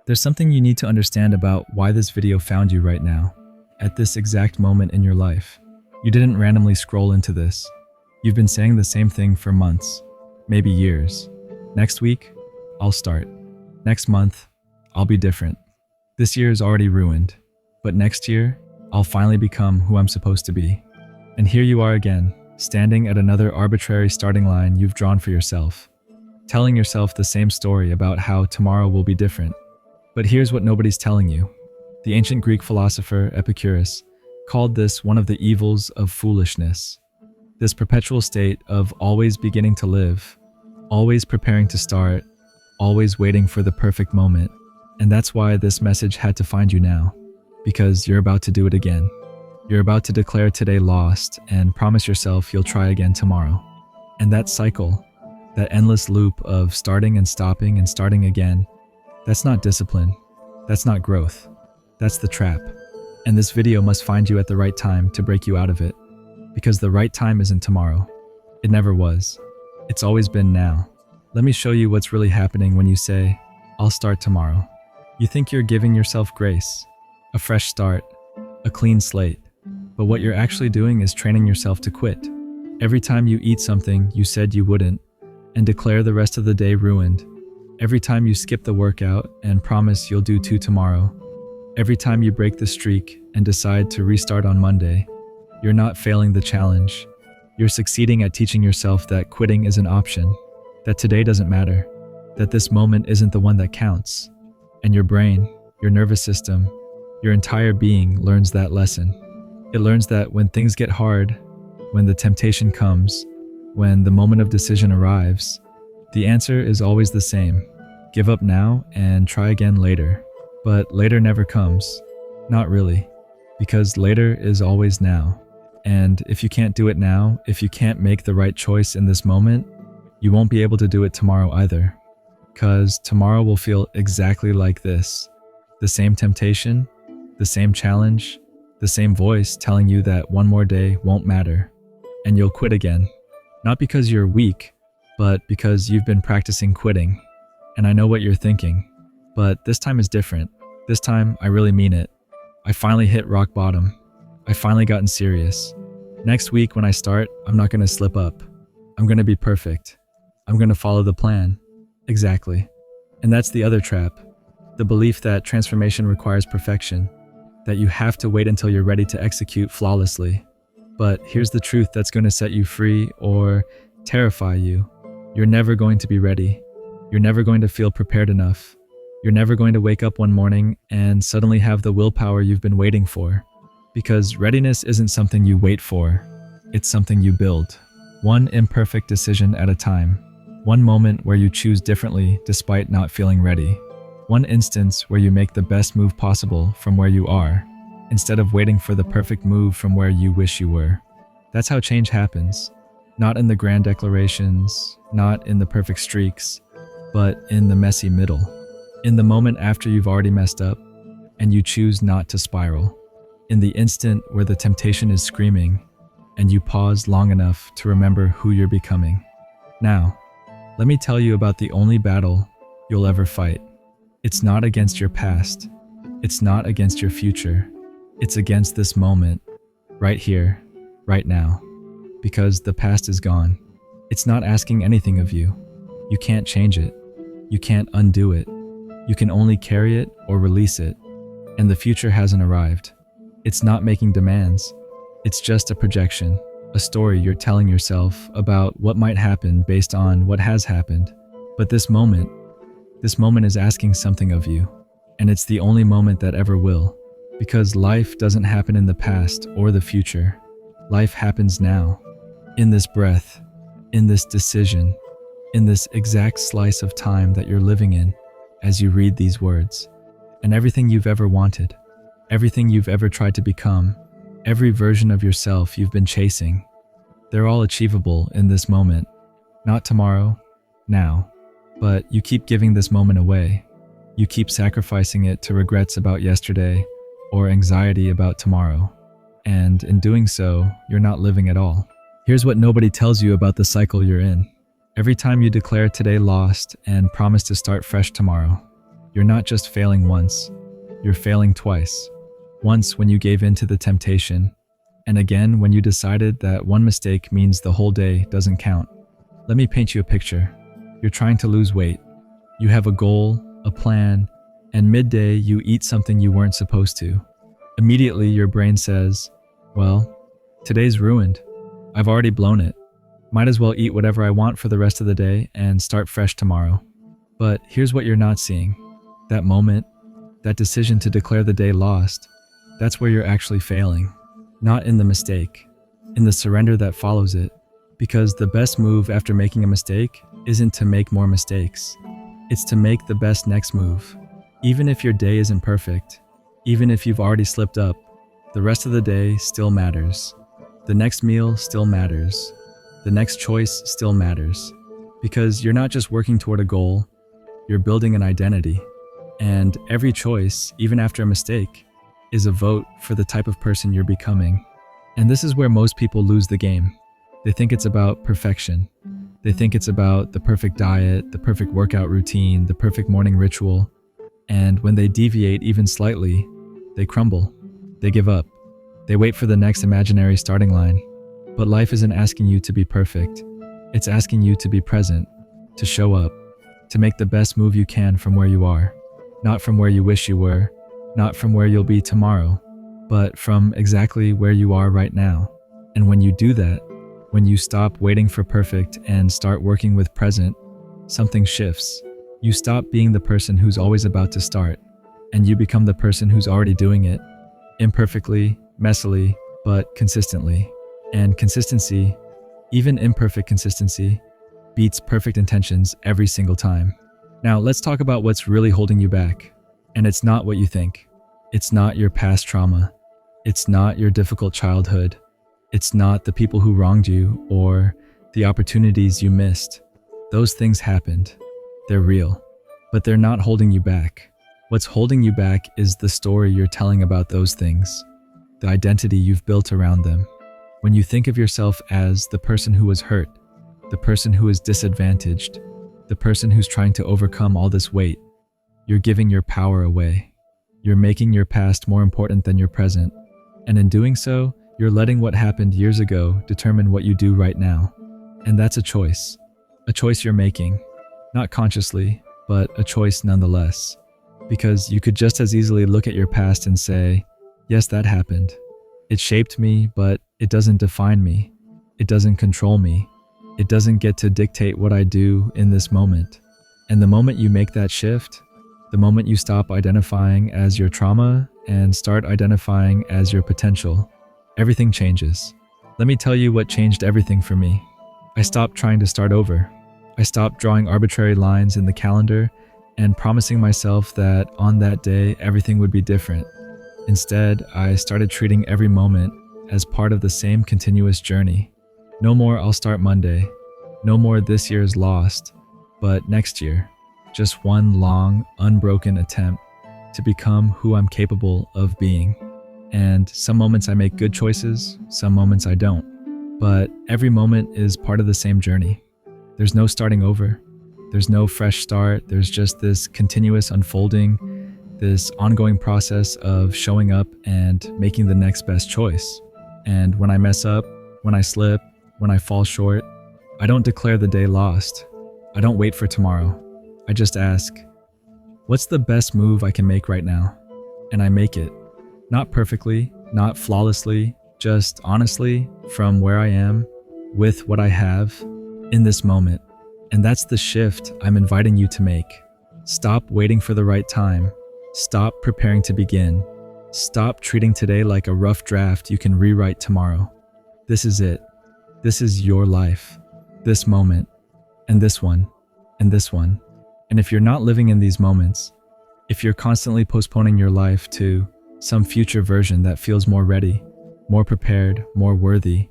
There's something you need to understand about why this video found you right now, at this exact moment in your life. You didn't randomly scroll into this. You've been saying the same thing for months, maybe years. Next week, I'll start. Next month, I'll be different. This year is already ruined, but next year, I'll finally become who I'm supposed to be. And here you are again, standing at another arbitrary starting line you've drawn for yourself, telling yourself the same story about how tomorrow will be different. But here's what nobody's telling you. The ancient Greek philosopher Epicurus called this one of the evils of foolishness. This perpetual state of always beginning to live, always preparing to start, always waiting for the perfect moment. And that's why this message had to find you now, because you're about to do it again. You're about to declare today lost and promise yourself you'll try again tomorrow. And that cycle, that endless loop of starting and starting again, that's not discipline. That's not growth. That's the trap. And this video must find you at the right time to break you out of it. Because the right time isn't tomorrow. It never was. It's always been now. Let me show you what's really happening when you say, I'll start tomorrow. You think you're giving yourself grace, a fresh start, a clean slate. But what you're actually doing is training yourself to quit. Every time you eat something you said you wouldn't, and declare the rest of the day ruined. Every time you skip the workout and promise you'll do 2 tomorrow. Every time you break the streak and decide to restart on Monday. You're not failing the challenge. You're succeeding at teaching yourself that quitting is an option, that today doesn't matter, that this moment isn't the one that counts. And your brain, your nervous system, your entire being learns that lesson. It learns that when things get hard, when the temptation comes, when the moment of decision arrives, the answer is always the same. Give up now and try again later. But later never comes. Not really. Because later is always now. And if you can't do it now, if you can't make the right choice in this moment, you won't be able to do it tomorrow either. Because tomorrow will feel exactly like this. The same temptation, the same challenge, the same voice telling you that one more day won't matter. And you'll quit again. Not because you're weak, but because you've been practicing quitting. And I know what you're thinking. But this time is different. This time, I really mean it. I finally hit rock bottom. I finally gotten serious. Next week when I start, I'm not going to slip up. I'm going to be perfect. I'm going to follow the plan. Exactly. And that's the other trap. The belief that transformation requires perfection. That you have to wait until you're ready to execute flawlessly. But here's the truth that's going to set you free or terrify you. You're never going to be ready. You're never going to feel prepared enough. You're never going to wake up one morning and suddenly have the willpower you've been waiting for. Because readiness isn't something you wait for. It's something you build. One imperfect decision at a time. One moment where you choose differently despite not feeling ready. One instance where you make the best move possible from where you are, instead of waiting for the perfect move from where you wish you were. That's how change happens. Not in the grand declarations, not in the perfect streaks, but in the messy middle. In the moment after you've already messed up, and you choose not to spiral. In the instant where the temptation is screaming, and you pause long enough to remember who you're becoming. Now, let me tell you about the only battle you'll ever fight. It's not against your past. It's not against your future. It's against this moment, right here, right now. Because the past is gone. It's not asking anything of you. You can't change it. You can't undo it. You can only carry it or release it. And the future hasn't arrived. It's not making demands. It's just a projection, a story you're telling yourself about what might happen based on what has happened. But this moment is asking something of you. And it's the only moment that ever will. Because life doesn't happen in the past or the future. Life happens now. In this breath, in this decision, in this exact slice of time that you're living in as you read these words. And everything you've ever wanted, everything you've ever tried to become, every version of yourself you've been chasing, they're all achievable in this moment. Not tomorrow, now. But you keep giving this moment away. You keep sacrificing it to regrets about yesterday or anxiety about tomorrow. And in doing so, you're not living at all. Here's what nobody tells you about the cycle you're in. Every time you declare today lost and promise to start fresh tomorrow, You're not just failing once, you're failing twice. Once when you gave in to the temptation, and again when you decided that one mistake means the whole day doesn't count. Let me paint you a picture. You're trying to lose weight. You have a goal, a plan, and midday you eat something you weren't supposed to. Immediately your brain says, well, today's ruined. I've already blown it. Might as well eat whatever I want for the rest of the day and start fresh tomorrow. But here's what you're not seeing. That moment, that decision to declare the day lost, that's where you're actually failing. Not in the mistake, in the surrender that follows it. Because the best move after making a mistake isn't to make more mistakes. It's to make the best next move. Even if your day isn't perfect, even if you've already slipped up, the rest of the day still matters. The next meal still matters. The next choice still matters. Because you're not just working toward a goal, you're building an identity. And every choice, even after a mistake, is a vote for the type of person you're becoming. And this is where most people lose the game. They think it's about perfection. They think it's about the perfect diet, the perfect workout routine, the perfect morning ritual. And when they deviate even slightly, they crumble. They give up. They wait for the next imaginary starting line. But life isn't asking you to be perfect. It's asking you to be present, to show up, to make the best move you can from where you are. Not from where you wish you were, not from where you'll be tomorrow, but from exactly where you are right now. And when you do that, when you stop waiting for perfect and start working with present, something shifts. You stop being the person who's always about to start, and you become the person who's already doing it, imperfectly, messily, but consistently. And consistency, even imperfect consistency, beats perfect intentions every single time. Now let's talk about what's really holding you back. And it's not what you think. It's not your past trauma. It's not your difficult childhood. It's not the people who wronged you or the opportunities you missed. Those things happened. They're real, but they're not holding you back. What's holding you back is the story you're telling about those things, the identity you've built around them. When you think of yourself as the person who was hurt, the person who is disadvantaged, the person who's trying to overcome all this weight, you're giving your power away. You're making your past more important than your present. And in doing so, you're letting what happened years ago determine what you do right now. And that's a choice you're making, not consciously, but a choice nonetheless. Because you could just as easily look at your past and say, yes, that happened. It shaped me, but it doesn't define me. It doesn't control me. It doesn't get to dictate what I do in this moment. And the moment you make that shift, the moment you stop identifying as your trauma and start identifying as your potential, everything changes. Let me tell you what changed everything for me. I stopped trying to start over. I stopped drawing arbitrary lines in the calendar and promising myself that on that day everything would be different. Instead, I started treating every moment as part of the same continuous journey. No more I'll start Monday. No more this year is lost, but next year. Just one long, unbroken attempt to become who I'm capable of being. And some moments I make good choices, some moments I don't. But every moment is part of the same journey. There's no starting over. There's no fresh start. There's just this continuous unfolding, this ongoing process of showing up and making the next best choice. And when I mess up, when I slip, when I fall short, I don't declare the day lost. I don't wait for tomorrow. I just ask, what's the best move I can make right now? And I make it. Not perfectly, not flawlessly, just honestly from where I am, with what I have, in this moment. And that's the shift I'm inviting you to make. Stop waiting for the right time. Stop preparing to begin. Stop treating today like a rough draft you can rewrite tomorrow. This is it. This is your life. This moment. And this one. And this one. And if you're not living in these moments, if you're constantly postponing your life to some future version that feels more ready, more prepared, more worthy,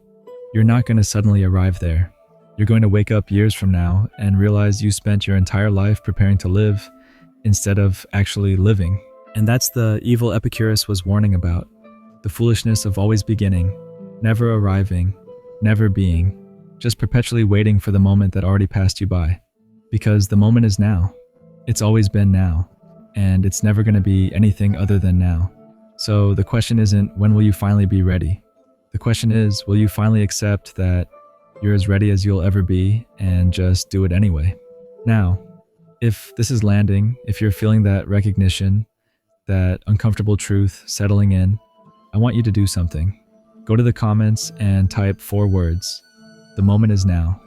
you're not going to suddenly arrive there. You're going to wake up years from now and realize you spent your entire life preparing to live instead of actually living. And that's the evil Epicurus was warning about. The foolishness of always beginning, never arriving, never being, just perpetually waiting for the moment that already passed you by. Because the moment is now. It's always been now. and it's never going to be anything other than now. So the question isn't when will you finally be ready? The question is, will you finally accept that you're as ready as you'll ever be and just do it anyway? Now, if this is landing, if you're feeling that recognition, that uncomfortable truth settling in, I want you to do something. Go to the comments and type 4 words. The moment is now.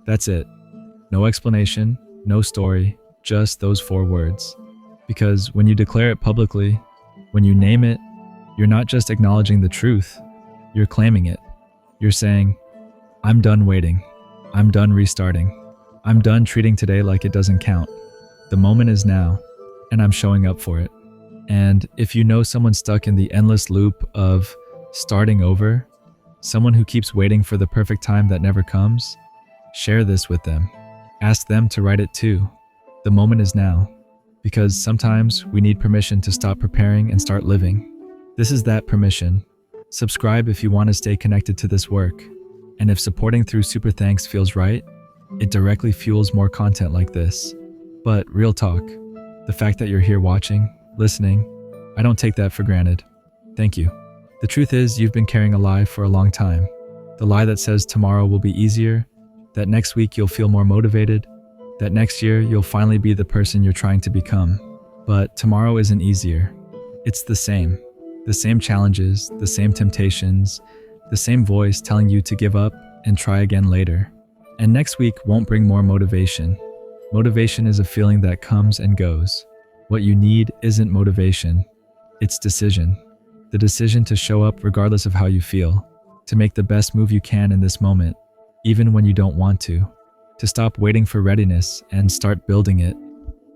That's it. No explanation, no story, just those 4 words. Because when you declare it publicly, when you name it, you're not just acknowledging the truth, you're claiming it. You're saying, I'm done waiting. I'm done restarting. I'm done treating today like it doesn't count. The moment is now, and I'm showing up for it. And if you know someone stuck in the endless loop of starting over, someone who keeps waiting for the perfect time that never comes, share this with them. Ask them to write it too. The moment is now, because sometimes we need permission to stop preparing and start living. This is that permission. Subscribe if you want to stay connected to this work. And if supporting through super thanks feels right, it directly fuels more content like this. But real talk, the fact that you're here watching, listening, I don't take that for granted. Thank you. The truth is, you've been carrying a lie for a long time. The lie that says tomorrow will be easier, that next week you'll feel more motivated, that next year you'll finally be the person you're trying to become. But tomorrow isn't easier. It's the same. The same challenges, the same temptations, the same voice telling you to give up and try again later. And next week won't bring more motivation. Motivation is a feeling that comes and goes. What you need isn't motivation, it's decision. The decision to show up regardless of how you feel, to make the best move you can in this moment, even when you don't want to stop waiting for readiness and start building it,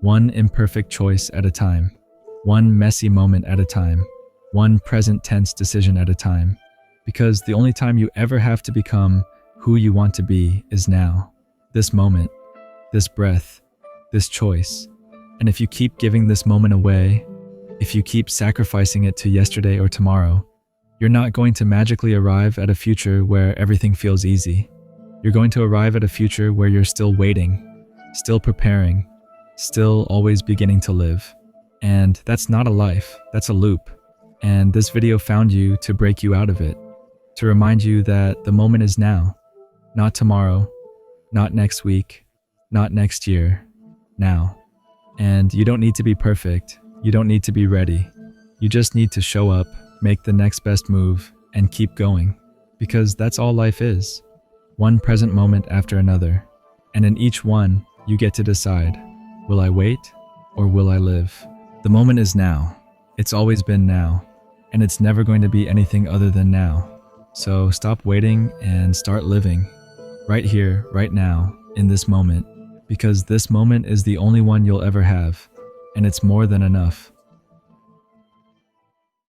one imperfect choice at a time, one messy moment at a time, one present tense decision at a time. Because the only time you ever have to become who you want to be is now, this moment, this breath, this choice. And if you keep giving this moment away, if you keep sacrificing it to yesterday or tomorrow, you're not going to magically arrive at a future where everything feels easy. You're going to arrive at a future where you're still waiting, still preparing, still always beginning to live. And that's not a life, that's a loop. And this video found you to break you out of it, to remind you that the moment is now, not tomorrow, not next week, not next year, now. And you don't need to be perfect, you don't need to be ready. You just need to show up, make the next best move, and keep going. Because that's all life is. One present moment after another. And in each one, you get to decide, will I wait or will I live? The moment is now. It's always been now. And it's never going to be anything other than now. So stop waiting and start living. Right here, right now, in this moment. Because this moment is the only one you'll ever have. And it's more than enough.